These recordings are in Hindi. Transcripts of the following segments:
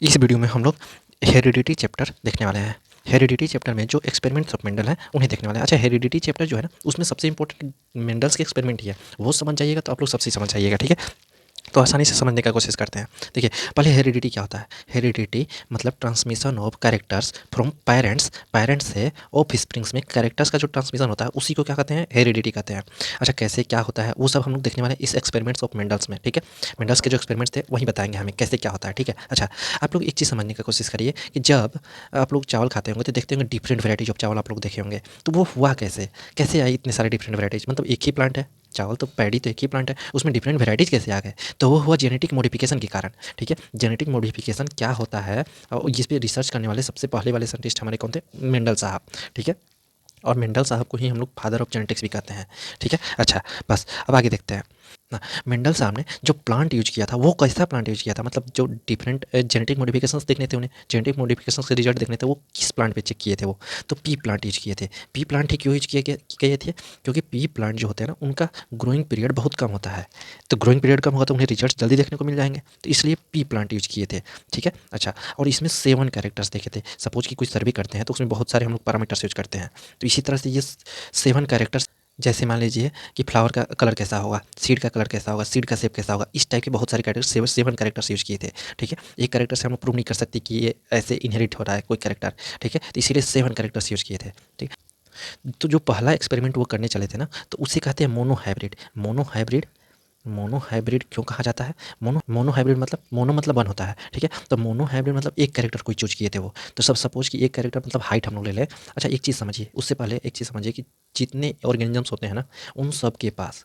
इस वीडियो में हम लोग हेरिडिटी चैप्टर देखने वाले हैं। हेरिडिटी चैप्टर में जो एक्सपेरिमेंट्स ऑफ मेंडल है उन्हें देखने वाले हैं। अच्छा, हेरिडिटी चैप्टर जो है ना उसमें सबसे इंपॉर्टेंट मेंडल्स के एक्सपेरिमेंट ही है, वो समझ जाइएगा तो आप लोग सबसे समझ जाइएगा। ठीक है, तो आसानी से समझने का कोशिश करते हैं। देखिए, पहले हेरिडिटी क्या होता है। हेरिडिटी मतलब transmission of characters from parents, parents से ऑफ स्प्रिंग्स में कैरेक्टर्स का जो ट्रांसमिशन होता है उसी को क्या कहते हैं, हेरिडिटी कहते हैं। अच्छा, कैसे क्या होता है वो सब हम लोग देखने वाले हैं इस एक्सपेरिमेंट्स ऑफ मेंडल्स में। ठीक है, मेंडल्स के जो एक्सपेरिमेंट्स थे वही बताएंगे हमें कैसे क्या होता है। ठीक है, अच्छा आप लोग एक चीज़ समझने की कोशिश करिए कि जब आप लोग चावल खाते होंगे तो देखते होंगे डिफरेंट वैराइटीज ऑफ चावल आप लोग देखे होंगे, तो वो हुआ कैसे, कैसे आई इतने सारे डिफरेंट वैराइटीज। मतलब एक ही प्लांट है, चावल तो पैडी तो एक ही प्लांट है, उसमें डिफरेंट वैराइटीज़ कैसे आ गए, तो वो हुआ जेनेटिक मॉडिफिकेशन के कारण। ठीक है, जेनेटिक मॉडिफिकेशन क्या होता है और जिस पे रिसर्च करने वाले सबसे पहले वाले साइंटिस्ट हमारे कौन थे, मेंडल साहब। ठीक है, और मेंडल साहब को ही हम लोग फादर ऑफ जेनेटिक्स भी कहते हैं। ठीक है, अच्छा बस अब आगे देखते हैं ना। मेंडल साहब ने जो प्लांट यूज किया था वो कैसा प्लांट यूज किया था, मतलब जो डिफरेंट जेनेटिक मॉडिफिकेशंस देखने थे उन्हें, जेनेटिक मॉडिफिकेशंस के रिजल्ट देखने थे, वो किस प्लांट पे चेक किए थे, वो तो पी प्लांट यूज किए थे। पी प्लांट ही क्यों यूज किए थे, क्योंकि पी प्लांट जो होते हैं ना उनका ग्रोइंग पीरियड बहुत कम होता है, तो ग्रोइंग पीरियड कम होगा तो उन्हें रिजल्ट जल्दी देखने को मिल जाएंगे, तो इसलिए पी प्लांट यूज किए थे। ठीक है, अच्छा और इसमें 7 कैरेक्टर्स देखे थे। सपोज कि कोई सर्वे करते हैं तो उसमें बहुत सारे हम लोग पैरामीटर्स यूज करते हैं, तो इसी तरह से ये 7 कैरेक्टर्स, जैसे मान लीजिए कि फ्लावर का कलर कैसा होगा, सीड का कलर कैसा होगा, सीड का शेप कैसा होगा, इस टाइप के बहुत सारे कैरेक्टर 7 कैरेक्टर्स यूज किए थे। ठीक है, एक कैरेक्टर से हम लोग प्रूव नहीं कर सकते कि ये ऐसे इनहेरिट हो रहा है कोई कैरेक्टर। ठीक है, तो इसीलिए 7 कैरेक्टर्स यूज किए थे। ठीक है, तो जो पहला एक्सपेरिमेंट वो करने चले थे ना, तो उसे कहते हैं mono hybrid. Mono hybrid, mono hybrid क्यों कहा जाता है, मोनो मोनो हाइब्रिड मतलब मोनो मतलब 1 होता है। ठीक है, तो मोनो हाइब्रिड मतलब एक कैरेक्टर कोई चूज किए थे वो, तो सब सपोज कि एक कैरेक्टर मतलब हाइट हम लोग ले लें। अच्छा एक चीज़ समझिए, उससे पहले एक चीज़ समझिए कि जितने ऑर्गेनिजम्स होते हैं ना उन सब के पास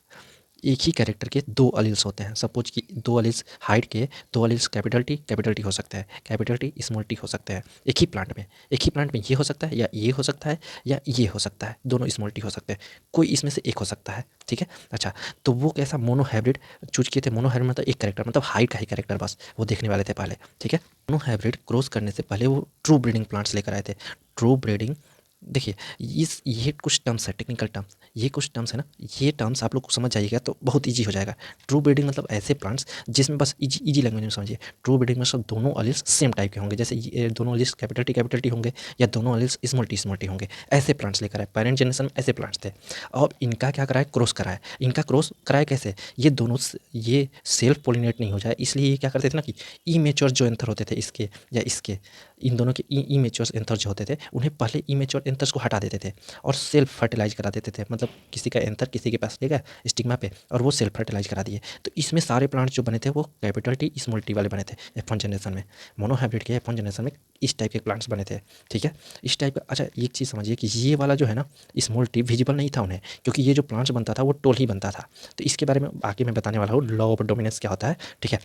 एक ही कैरेक्टर के 2 अलील्स होते हैं। सपोज कि 2 अलील्स हाइट के, 2 अलील्स कैपिटल टी हो सकता है, कैपिटल टी स्मॉल टी हो सकते हैं एक ही प्लांट में। एक ही प्लांट में ये हो सकता है या ये हो सकता है या ये हो सकता है, दोनों स्मॉल टी हो सकते हैं, कोई इसमें से एक हो सकता है। ठीक है, अच्छा तो वो कैसा मोनो हाइब्रिड चूज किए थे। मोनो हाइब्रिड मतलब एक कैरेक्टर, मतलब हाइट का ही कैरेक्टर बस वो देखने वाले थे पहले। ठीक है, मोनो हाइब्रिड क्रॉस करने से पहले वो ट्रू ब्रीडिंग प्लांट्स लेकर आए थे। ट्रू ब्रीडिंग, देखिए इस ये कुछ टर्म्स है, टेक्निकल टर्म्स, ये कुछ टर्म्स है ना, ये टर्म्स आप लोग को समझ जाइएगा तो बहुत इजी हो जाएगा। ट्रू ब्रीडिंग मतलब ऐसे प्लांट्स जिसमें बस इजी लैंग्वेज में समझिए। ट्रू ब्रीडिंग मतलब दोनों अलील्स सेम टाइप के होंगे, जैसे ये दोनों अलील्स कैपिटल टी होंगे या दोनों अलील्स स्मॉल टी होंगे, ऐसे प्लांट्स लेकर आए। पेरेंट जनरेशन में ऐसे प्लांट्स थे, अब इनका क्या कराए, क्रॉस कराए। इनका क्रॉस कराए कैसे, ये दोनों ये सेल्फ पोलिनेट नहीं हो जाए, इसलिए ये क्या करते थे ना कि इमेच्योर जो एंथर होते थे इसके या इसके, इन दोनों के इमेच्योर एंथर जो होते थे उन्हें पहले इमेच्योर एंथर्स को हटा देते थे और सेल्फ फर्टिलाइज करा देते थे। मतलब किसी का एंथर किसी के पास ले गया स्टिग्मा पे और वो सेल्फ फर्टिलाइज करा दिए, तो इसमें सारे प्लांट्स जो बने थे वो कैपिटल टी स्मॉल टी वाले बने थे F1 जनरेशन में। मोनोहाइब्रिड के F1 जनरेशन में इस टाइप के प्लांट्स बने थे। ठीक है, इस टाइप का। अच्छा एक चीज़ समझिए कि ये वाला जो है ना स्मॉल टी विजिबल नहीं था उन्हें, क्योंकि ये जो प्लांट्स बनता था वो टोल ही बनता था, तो इसके बारे में आगे मैं बताने वाला हूँ लॉ ऑफ डोमिनेंस क्या होता है। ठीक है,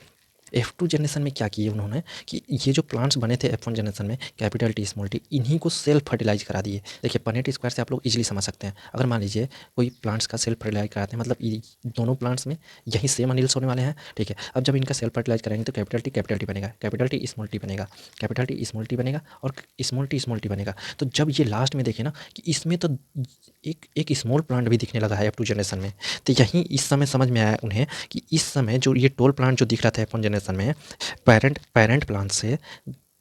F2 जनरेशन में क्या किए उन्होंने कि ये जो प्लांट्स बने थे F1 जनरेशन में कैपिटल टी स्मॉल टी, इन्हीं को सेल्फ फर्टिलाइज करा दिए। देखिए पनेट स्क्वायर से आप लोग इजीली समझ सकते हैं, अगर मान लीजिए कोई प्लांट्स का सेल्फ फर्टिलाइज कराते हैं मतलब दोनों प्लांट्स में यही सेम अनिल्स होने वाले हैं। ठीक है, अब जब इनका सेल्फ फर्टिलाइज कराएंगे तो कैपिटल टी बनेगा, कैपिटल टी स्मॉल टी बनेगा, कैपिटल टी स्मॉल टी बनेगा और स्मॉल टी बनेगा। तो जब ये लास्ट में देखें ना कि इसमें तो एक स्मॉल प्लांट भी दिखने लगा है F2 जनरेशन में, तो यहीं इस समय समझ में आया उन्हें कि इस समय जो ये टोल प्लांट जो दिख रहा था F1 जनरेशन में,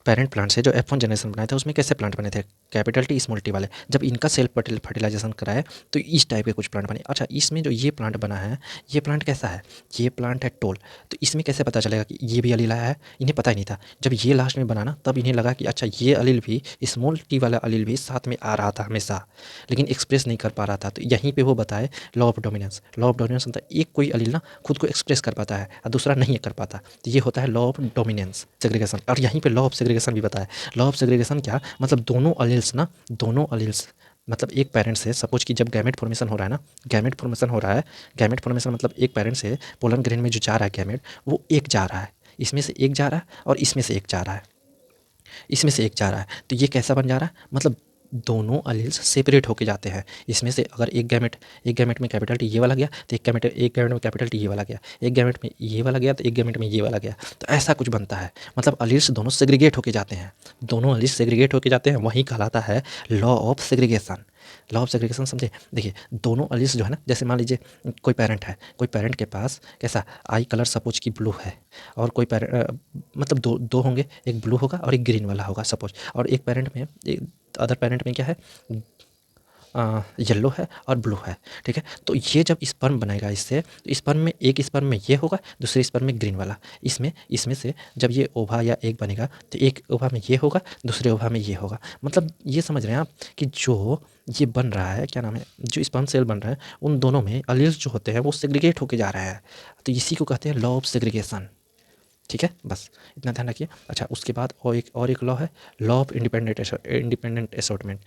पेरेंट प्लांट से जो F1 जनरेशन बनाए थे उसमें कैसे प्लांट बने थे, कैपिटल टी स्मॉल टी वाले। जब इनका सेल्फ फर्टिलाइजेशन कराए तो इस टाइप के कुछ प्लांट बने। अच्छा इसमें जो ये प्लांट बना है, ये प्लांट कैसा है, ये प्लांट है टोल, तो इसमें कैसे पता चलेगा कि ये भी अलील आया है, इन्हें पता ही नहीं था। जब ये लास्ट में बना ना तब इन्हें लगा कि अच्छा ये अलील भी, स्मॉल टी वाला अलील भी साथ में आ रहा था हमेशा, लेकिन एक्सप्रेस नहीं कर पा रहा था। तो यहीं पर वो बताए law of dominance. Law of dominance मतलब एक कोई अलील ना खुद को एक्सप्रेस कर पाता है और दूसरा नहीं कर पाता, तो ये होता है लॉ ऑफ डोमिनेंस सेग्रीगेशन। और यहीं पे लॉ ऑफ सेग्रीगेशन भी बताया। लॉ ऑफ सेग्रीगेशन क्या, मतलब दोनों अलील्स मतलब एक पेरेंट से, सपोज कि जब गैमेट फॉर्मेशन हो रहा है ना, गैमेट फॉर्मेशन मतलब एक पेरेंट से पोलन ग्रेन में जो जा रहा है गैमेट, वो एक जा रहा है, इसमें से एक जा रहा है और इसमें से एक जा रहा है, इसमें से एक जा रहा है, तो ये कैसा बन जा रहा है, मतलब दोनों अलील्स सेपरेट होके जाते हैं। इसमें से अगर एक गैमेट में कैपिटल टी ये वाला गया तो एक गैमेट में कैपिटल टी ये वाला गया, एक गैमेट में ये वाला गया तो एक गैमेट में ये वाला गया, तो ऐसा कुछ बनता है। मतलब अलील्स दोनों सेग्रीगेट होके जाते हैं, वही कहलाता है law of segregation. Law of segregation समझे। देखिए दोनों एलील्स जो है ना, जैसे मान लीजिए कोई पेरेंट है, कोई पेरेंट के पास कैसा आई कलर सपोज की ब्लू है, और कोई मतलब दो होंगे, एक ब्लू होगा और एक ग्रीन वाला होगा सपोज, और एक पेरेंट में अदर पेरेंट में क्या है, येलो है और ब्लू है, ठीक है। तो ये जब स्पर्म बनेगा इससे, तो स्पर्म में एक स्पर्म में ये होगा, दूसरे स्पर्म में ग्रीन वाला, इसमें से जब ये ओवा या एग बनेगा तो एक ओवा में ये होगा, दूसरे ओवा में ये होगा। मतलब ये समझ रहे हैं आप कि जो ये बन रहा है, क्या नाम है, जो स्पर्म सेल बन रहा है उन दोनों में एलील्स जो होते हैं वो सेग्रीगेट होके जा रहा है, तो इसी को कहते हैं लॉ ऑफ सेग्रीगेशन, ठीक है। बस इतना ध्यान रखिए। अच्छा उसके बाद और एक लॉ है, लॉ ऑफ इंडिपेंडेंट असॉर्टमेंट।